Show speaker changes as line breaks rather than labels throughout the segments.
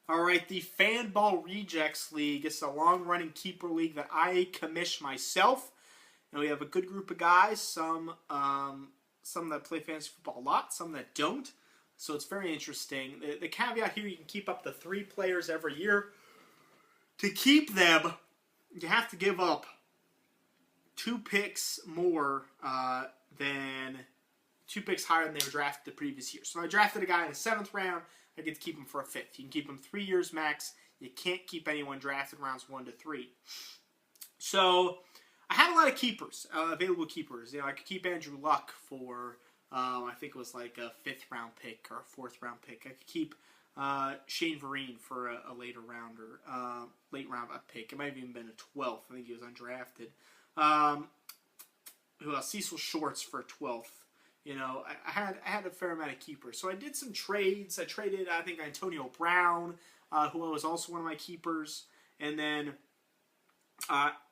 All right, the Fanball Rejects League. It's a long-running keeper league that I commission myself. And we have a good group of guys. Some that play fantasy football a lot, some that don't. So it's very interesting. The caveat here, you can keep up to 3 players every year. To keep them, you have to give up 2 picks more than 2 picks higher than they were drafted the previous year. So I drafted a guy in the 7th round. I get to keep him for a 5th. You can keep him 3 years max. You can't keep anyone drafted rounds 1 to 3. So I had a lot of keepers, available keepers. You know, I could keep Andrew Luck for I think it was like a 5th round pick or a 4th round pick. I could keep Shane Vereen for a later rounder, late round pick. It might have even been a 12th. I think he was undrafted. Who else? Cecil Shorts for a 12th. You know, I had a fair amount of keepers. So I did some trades. I traded, I think, Antonio Brown, who was also one of my keepers. And then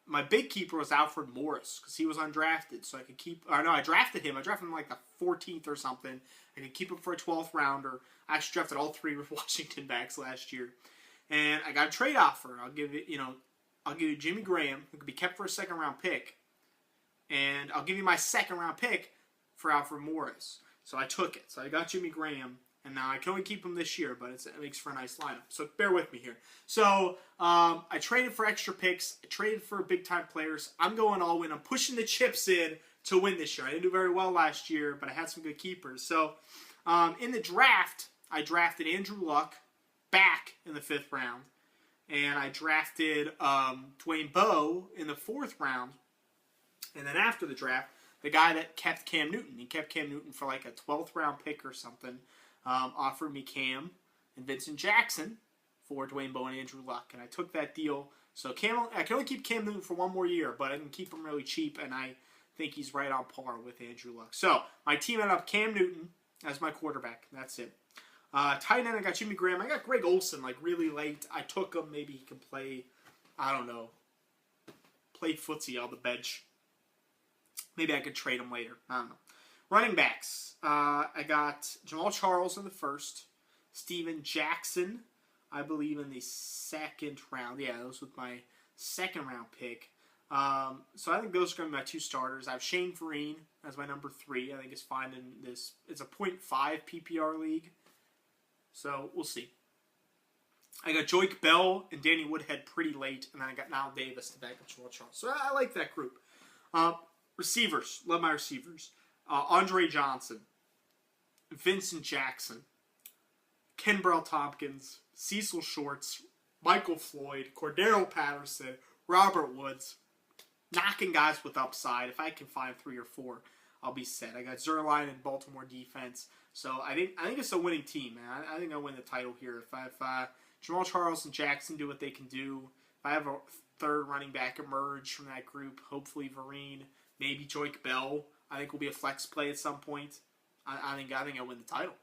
my big keeper was Alfred Morris because he was undrafted. So I could keep, or no, I drafted him. I drafted him like the 14th or something. I could keep him for a 12th rounder. I actually drafted all 3 Washington backs last year. And I got a trade offer. I'll give you Jimmy Graham, who could be kept for a 2nd round pick. And I'll give you my 2nd round pick for Alfred Morris. So I took it. So I got Jimmy Graham, and now I can only keep him this year, but it makes for a nice lineup. So bear with me here. So I traded for extra picks. I traded for big-time players. I'm going all in. I'm pushing the chips in to win this year. I didn't do very well last year, but I had some good keepers. So in the draft, I drafted Andrew Luck back in the 5th round, and I drafted Dwayne Bowe in the 4th round. And then after the draft, the guy that kept Cam Newton. He kept Cam Newton for like a 12th round pick or something. Offered me Cam and Vincent Jackson for Dwayne Bowe and Andrew Luck. And I took that deal. So I can only keep Cam Newton for 1 more year, but I can keep him really cheap. And I think he's right on par with Andrew Luck. So my team ended up Cam Newton as my quarterback. That's it. Tight end, I got Jimmy Graham. I got Greg Olsen like really late. I took him. Maybe he can play, I don't know, play footsie on the bench. Maybe I could trade him later. I don't know. Running backs. I got Jamal Charles in the 1st. Steven Jackson, I believe, in the 2nd round. Yeah, those with my 2nd round pick. So I think those are going to be my 2 starters. I have Shane Vereen as my number 3. I think it's fine in this. It's a 0.5 PPR league. So we'll see. I got Joique Bell and Danny Woodhead pretty late. And then I got Nile Davis to back up Jamal Charles. So I like that group. Receivers. Love my receivers. Andre Johnson. Vincent Jackson. Kenbrell Tompkins. Cecil Shorts. Michael Floyd. Cordero Patterson. Robert Woods. Knocking guys with upside. If I can find 3 or 4, I'll be set. I got Zerline and Baltimore defense. So I think it's a winning team, man. I think I'll win the title here. If Jamal Charles and Jackson do what they can do, if I have a 3rd running back emerge from that group, hopefully Vereen, maybe Joique Bell, I think will be a flex play at some point. I think I'll win the title.